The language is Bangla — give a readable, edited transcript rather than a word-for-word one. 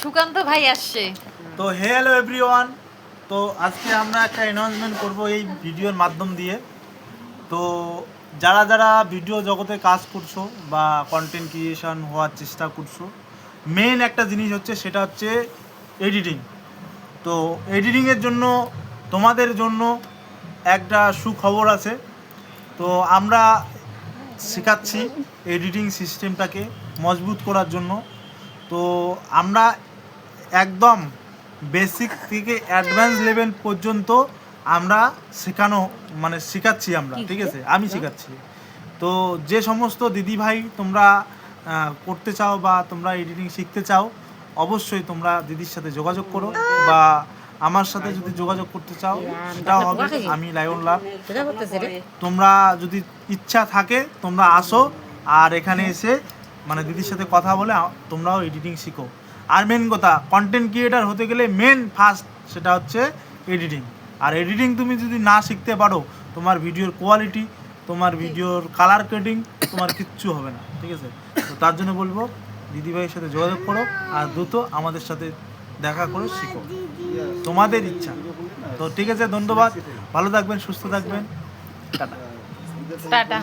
সুকান্ত ভাই আসছে। তো হ্যালো এভরিওয়ান, তো আজকে আমরা একটা অ্যানাউন্সমেন্ট করব এই ভিডিওর মাধ্যম দিয়ে। তো যারা যারা ভিডিও জগতে কাজ করছো বা কন্টেন্ট ক্রিয়েশন হওয়ার চেষ্টা করছো, মেন একটা জিনিস হচ্ছে সেটা হচ্ছে এডিটিং। তো এডিটিংয়ের জন্য তোমাদের জন্য একটা সুখবর আছে। তো আমরা শেখাচ্ছি এডিটিং সিস্টেমটাকে মজবুত করার জন্য। তো আমরা একদম বেসিক থেকে অ্যাডভান্স লেভেল পর্যন্ত আমরা শেখাচ্ছি আমরা, ঠিক আছে? আমি শেখাচ্ছি। তো যে সমস্ত দিদিভাই তোমরা করতে চাও বা তোমরা এডিটিং শিখতে চাও, অবশ্যই তোমরা দিদির সাথে যোগাযোগ করো, বা আমার সাথে যদি যোগাযোগ করতে চাও সেটাও হবে। আমি লায়ন লাভ। তোমরা যদি ইচ্ছা থাকে তোমরা আসো, আর এখানে এসে দিদির সাথে কথা বলে তোমরাও এডিটিং শিখো। আর মেন কথা, কন্টেন্ট ক্রিয়েটার হতে গেলে মেন ফার্স্ট সেটা হচ্ছে এডিটিং। আর এডিটিং তুমি যদি না শিখতে পারো, তোমার ভিডিওর কোয়ালিটি, তোমার ভিডিওর কালার গ্রেডিং, তোমার কিচ্ছু হবে না, ঠিক আছে? তো তার জন্য বলবো দিদিভাইয়ের সাথে যোগাযোগ করো, আর দ্রুত আমাদের সাথে দেখা করে শিখো, তোমাদের ইচ্ছা। তো ঠিক আছে, ধন্যবাদ, ভালো থাকবেন, সুস্থ থাকবেন, টাটা। টাটা।